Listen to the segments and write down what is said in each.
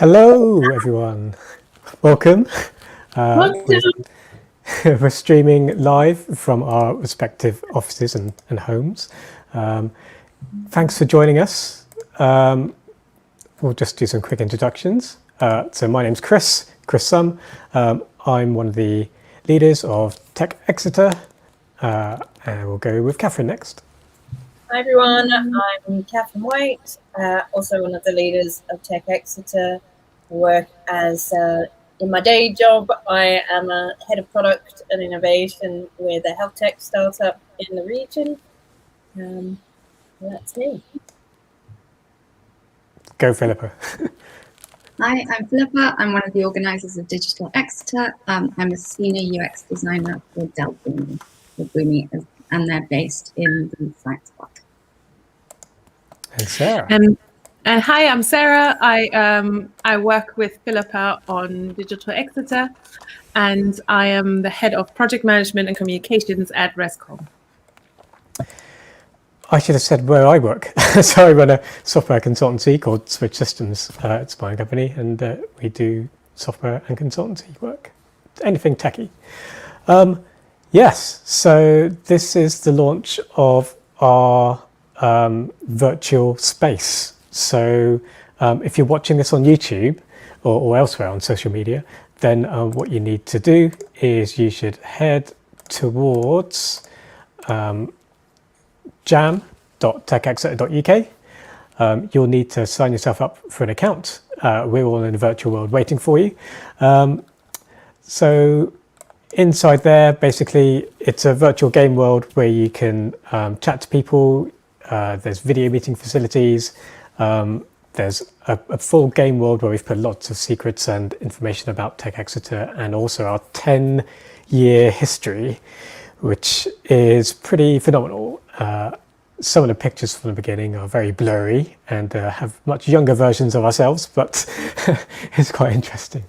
Hello, everyone. Welcome. We're, we're streaming live from our respective offices and homes. Thanks for joining us. We'll just do some quick introductions. So my name's Chris Sum. I'm one of the leaders of Tech Exeter, and we'll go with Catherine next. Hi everyone, I'm Catherine White, also one of the leaders of Tech Exeter. I work as, in my day job, I am a head of product and innovation with a health tech startup in the region. That's me. Go, Philippa. Hi, I'm Philippa. I'm one of the organisers of Digital Exeter. I'm a senior UX designer for Dell Boomi, and they're based in the Science Park. And Sarah. Hi, I'm Sarah. I work with Philippa on Digital Exeter, and I am the head of project management and communications at Rescom. I should have said where I work. So I run a software consultancy called Switch Systems. It's my company, and we do software and consultancy work. Anything techie. Yes, so this is the launch of our virtual space. So if you're watching this on YouTube or elsewhere on social media, then what you need to do is you should head towards jam.techexeter.uk. You'll need to sign yourself up for an account. We're all in the virtual world waiting for you. So inside there, basically, it's a virtual game world where you can chat to people. There's video meeting facilities. There's a full game world where we've put lots of secrets and information about Tech Exeter, and also our 10-year history, which is pretty phenomenal. Some of the pictures from the beginning are very blurry and have much younger versions of ourselves, but it's quite interesting.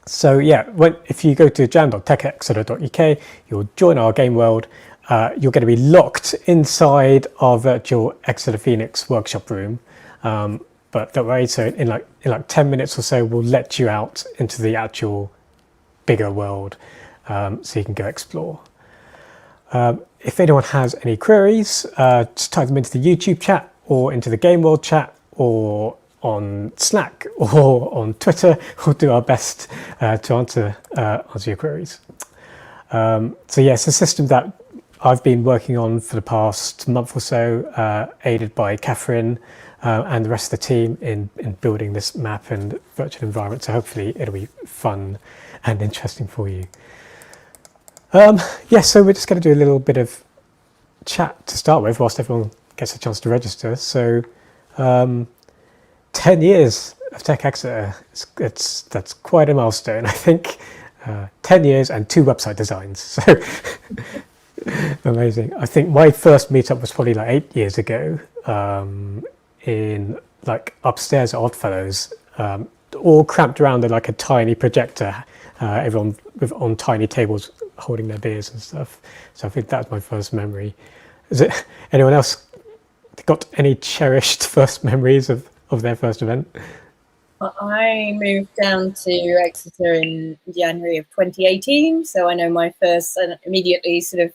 So yeah, if you go to jam.techexeter.uk, you'll join our game world. You're going to be locked inside our virtual Exeter Phoenix workshop room. But don't worry, so in like 10 minutes or so, we'll let you out into the actual bigger world, so you can go explore. If anyone has any queries, just type them into the YouTube chat or into the game world chat or on Slack or on Twitter. We'll do our best to answer your queries. So yeah, it's a system that I've been working on for the past month or so, aided by Catherine and the rest of the team in building this map and virtual environment. So hopefully it'll be fun and interesting for you. Yeah, so we're just going to do a little bit of chat to start with whilst everyone gets a chance to register. So 10 years of Tech Exeter, that's quite a milestone, I think. 10 years and 2 website designs. So amazing. I think my first meetup was probably like 8 years ago, in like upstairs at Oddfellows, all cramped around like a tiny projector, everyone on tiny tables holding their beers and stuff. So I think that's my first memory. Is it anyone else got any cherished first memories of their first event? I moved down to Exeter in January of 2018, so I know my first, and immediately sort of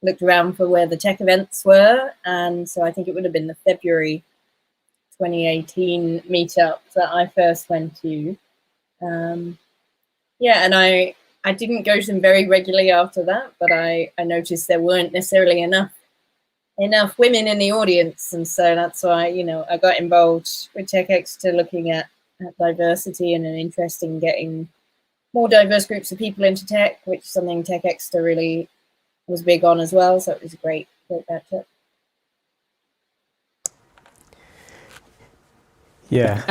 looked around for where the tech events were, and so I think it would have been the February 2018 meetup that I first went to. Yeah, and I didn't go to them very regularly after that, but I noticed there weren't necessarily enough women in the audience, and so that's why, you know, I got involved with Tech Exeter, looking at diversity and an interest in getting more diverse groups of people into tech, which is something Tech Exeter really was big on as well. So it was a great matchup. Yeah.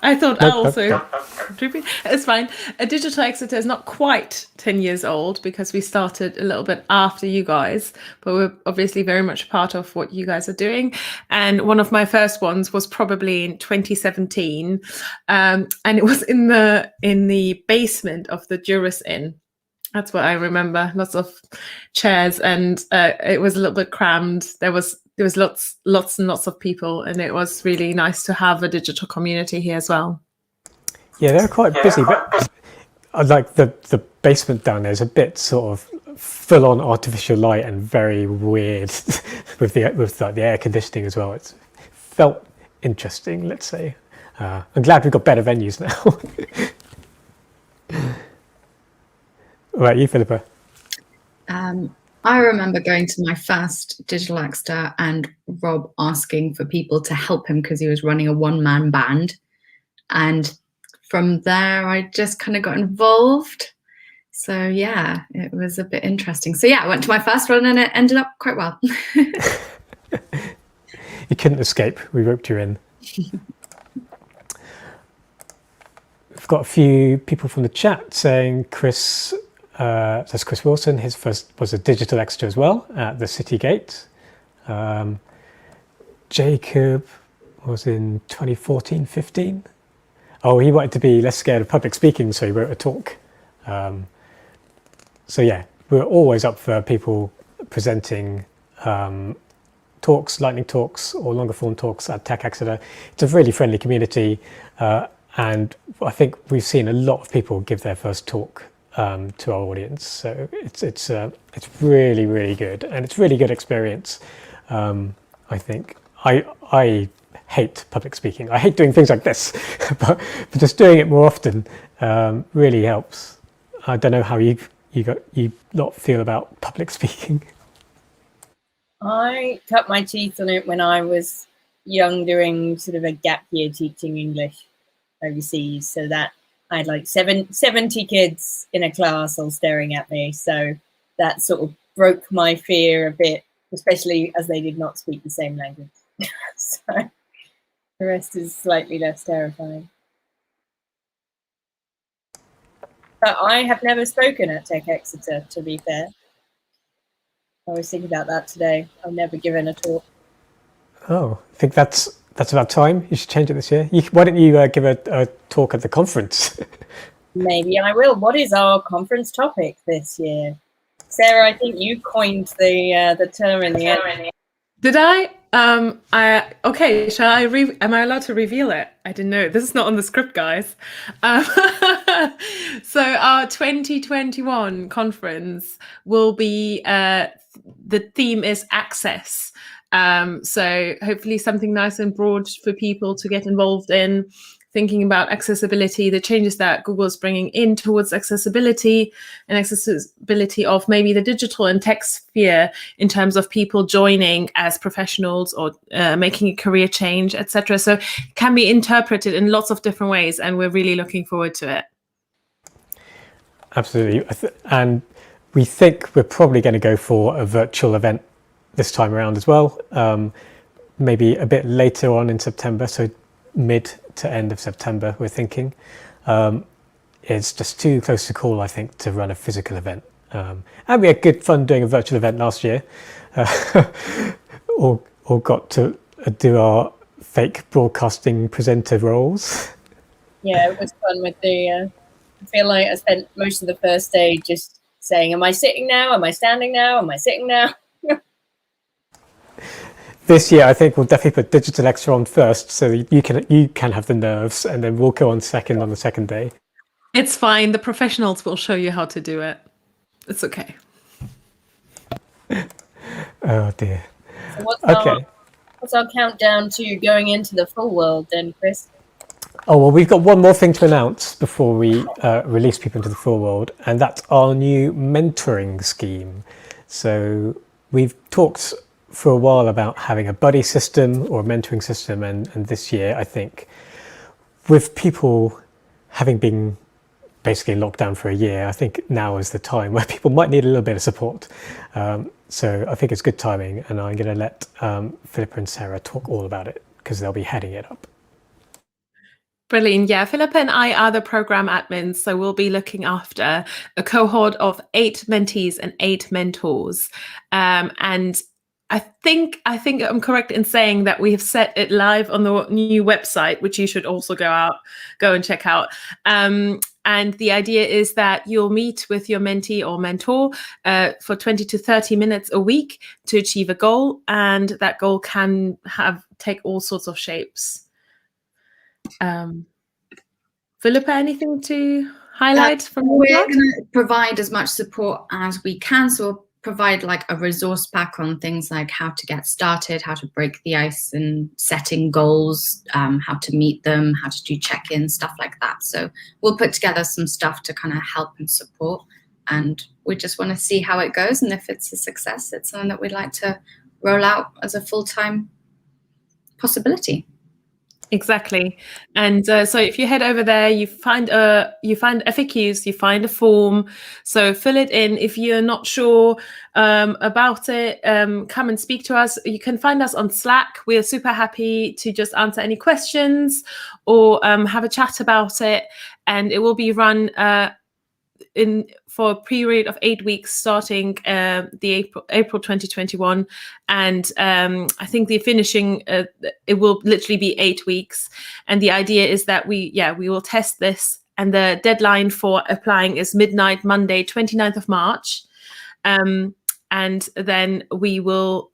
I thought I'll also contribute. It's fine. Digital Exeter is not quite 10 years old because we started a little bit after you guys, but we're obviously very much part of what you guys are doing. And one of my first ones was probably in 2017, and it was in the basement of the Juris Inn. That's what I remember. Lots of chairs, and it was a little bit crammed. There was there was lots and lots of people, and it was really nice to have a digital community here as well. Yeah, they're quite busy, but I like the basement down there is a bit sort of full on artificial light and very weird with like the air conditioning as well. It's felt interesting, let's say. I'm glad we've got better venues now. Right, you, Philippa. I remember going to my first Digital Exeter and Rob asking for people to help him because he was running a one-man band. And from there, I just kind of got involved. So yeah, it was a bit interesting. So yeah, I went to my first one and it ended up quite well. You couldn't escape. We roped you in. We've got a few people from the chat saying Chris Wilson, his first was a Digital Exeter as well at the City Gate. Jacob was in 2014-15. Oh, he wanted to be less scared of public speaking, so he wrote a talk. So yeah, we're always up for people presenting talks, lightning talks or longer form talks at Tech Exeter. It's a really friendly community, and I think we've seen a lot of people give their first talk to our audience. So it's really, really good, and it's really good experience. I think I hate public speaking. I hate doing things like this, but just doing it more often really helps. I don't know how you not feel about public speaking. I cut my teeth on it when I was young, doing sort of a gap year teaching English overseas. So that I had like 70 kids in a class all staring at me. So that sort of broke my fear a bit, especially as they did not speak the same language. So the rest is slightly less terrifying. But I have never spoken at Tech Exeter, to be fair. I was thinking about that today. I've never given a talk. Oh, I think that's about time. You should change it this year. Why don't you give a talk at the conference? Maybe I will. What is our conference topic this year? Sarah, I think you coined the term in the end. Did I? Okay, shall I? Am I allowed to reveal it? I didn't know. This is not on the script, guys. So our 2021 conference will be, the theme is access. So hopefully something nice and broad for people to get involved in, thinking about accessibility, the changes that Google is bringing in towards accessibility and accessibility of maybe the digital and tech sphere in terms of people joining as professionals or making a career change, etc. So it can be interpreted in lots of different ways, and we're really looking forward to it. Absolutely. And we think we're probably going to go for a virtual event this time around as well, maybe a bit later on in September, so mid to end of September, we're thinking. It's just too close to call, I think, to run a physical event. And we had good fun doing a virtual event last year. All got to do our fake broadcasting presenter roles. Yeah, it was fun with the... I feel like I spent most of the first day just saying, am I sitting now? Am I standing now? Am I sitting now? This year, I think we'll definitely put Digital Exeter on first, so you can have the nerves, and then we'll go on second on the second day. It's fine. The professionals will show you how to do it. It's okay. Oh dear. So what's our countdown to going into the full world then, Chris? Oh, well, we've got one more thing to announce before we release people into the full world, and that's our new mentoring scheme. So we've talked for a while about having a buddy system or a mentoring system, and this year, I think, with people having been basically locked down for a year, I think now is the time where people might need a little bit of support. So I think it's good timing, and I'm going to let Philippa and Sarah talk all about it because they'll be heading it up. Brilliant. Yeah, Philippa and I are the program admins, so we'll be looking after a cohort of 8 mentees and 8 mentors. And I think I'm correct in saying that we have set it live on the new website, which you should also go and check out. And And the idea is that you'll meet with your mentee or mentor for 20 to 30 minutes a week to achieve a goal. And that goal can take all sorts of shapes. Philippa, anything to highlight from your We're part? going to provide as much support as we can. So we'll provide like a resource pack on things like how to get started, how to break the ice and setting goals, how to meet them, how to do check-ins, stuff like that. So we'll put together some stuff to kind of help and support. And we just want to see how it goes. And if it's a success, it's something that we'd like to roll out as a full-time possibility. Exactly. And so if you head over there, you find FAQs, you find a form. So fill it in. If you're not sure about it, come and speak to us. You can find us on Slack. We are super happy to just answer any questions or have a chat about it. And it will be run for a period of 8 weeks starting the April 2021, and I think the finishing it will literally be 8 weeks. And the idea is that we will test this, and the deadline for applying is midnight Monday 29th of March, and then we will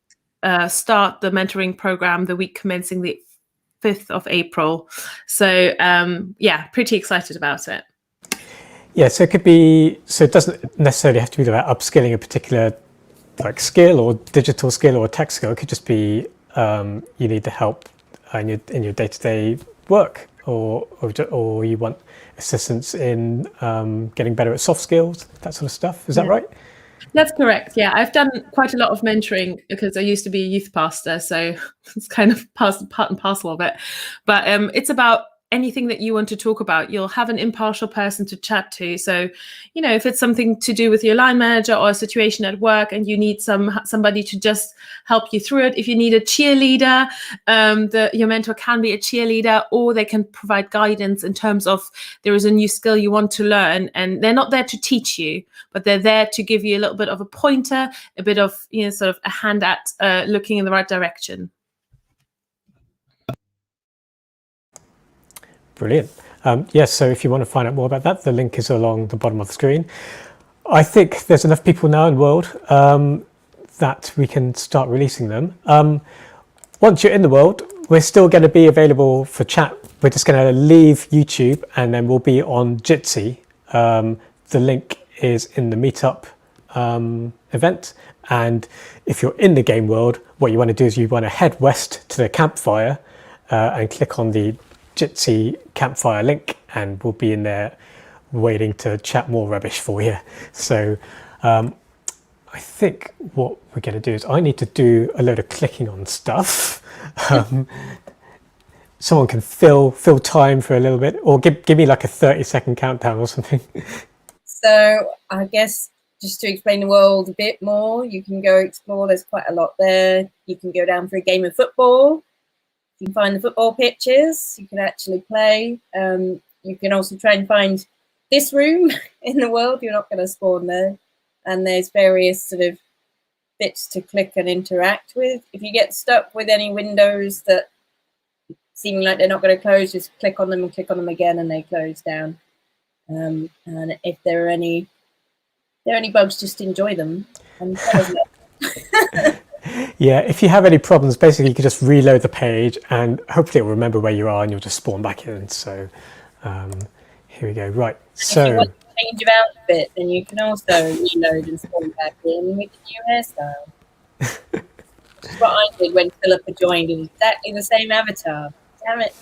start the mentoring program the week commencing the 5th of April. So pretty excited about it. Yeah, so it doesn't necessarily have to be about upskilling a particular like skill or digital skill or tech skill. It could just be you need the help in your day-to-day work, or you want assistance in getting better at soft skills, that sort of stuff. Is that right? That's correct. Yeah, I've done quite a lot of mentoring because I used to be a youth pastor, so it's kind of part and parcel of it. But it's about anything that you want to talk about. You'll have an impartial person to chat to. So, if it's something to do with your line manager or a situation at work and you need somebody to just help you through it, if you need a cheerleader, your mentor can be a cheerleader, or they can provide guidance in terms of there is a new skill you want to learn, and they're not there to teach you, but they're there to give you a little bit of a pointer, a bit of, sort of a hand at looking in the right direction. Brilliant. Yes, so if you want to find out more about that, the link is along the bottom of the screen. I think there's enough people now in the world that we can start releasing them. Once you're in the world, we're still going to be available for chat. We're just going to leave YouTube and then we'll be on Jitsi. The link is in the meetup event. And if you're in the game world, what you want to do is you want to head west to the campfire and click on the Jitsi campfire link, and we'll be in there waiting to chat more rubbish for you. So I think what we're going to do is I need to do a load of clicking on stuff. Someone can fill time for a little bit, or give me like a 30-second countdown or something. So I guess just to explain the world a bit more, you can go explore. There's quite a lot there. You can go down for a game of football. You can find the football pitches. You can actually play. You can also try and find this room in the world. You're not going to spawn there. And there's various sort of bits to click and interact with. If you get stuck with any windows that seem like they're not going to close, just click on them and click on them again, and they close down. And if there are any bugs, just enjoy them. And yeah, if you have any problems, basically you can just reload the page and hopefully it will remember where you are and you'll just spawn back in. So here we go. Right. So if you want to change your outfit, then you can also reload and spawn back in with a new hairstyle. Which is what I did when Philippa joined. It was exactly the same avatar. Damn it.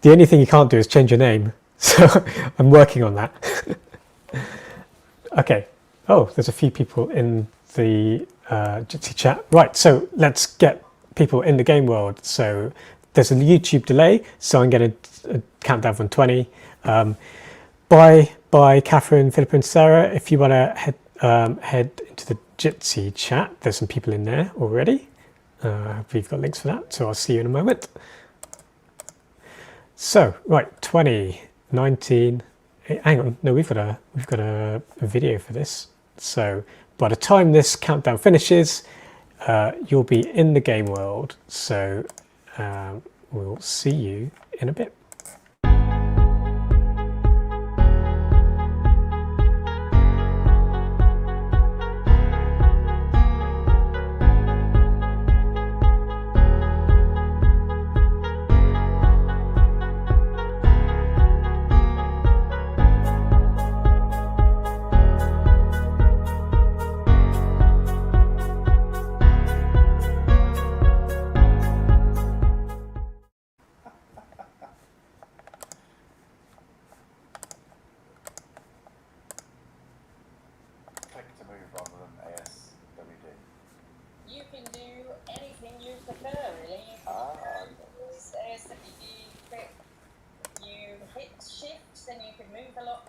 The only thing you can't do is change your name. So I'm working on that. Okay. Oh, there's a few people in the Jitsi chat. Right, so let's get people in the game world. So there's a YouTube delay, so I'm going to count down from 20. Bye, Catherine, Philippa, and Sarah. If you want to head into the Jitsi chat, there's some people in there already. We've got links for that, so I'll see you in a moment. So, right, 20, 19. Hang on, no, we've got a video for this. So by the time this countdown finishes, you'll be in the game world. So we'll see you in a bit. you can do anything you prefer, really. You can use ASWD quick. You hit shift, then you can move a lot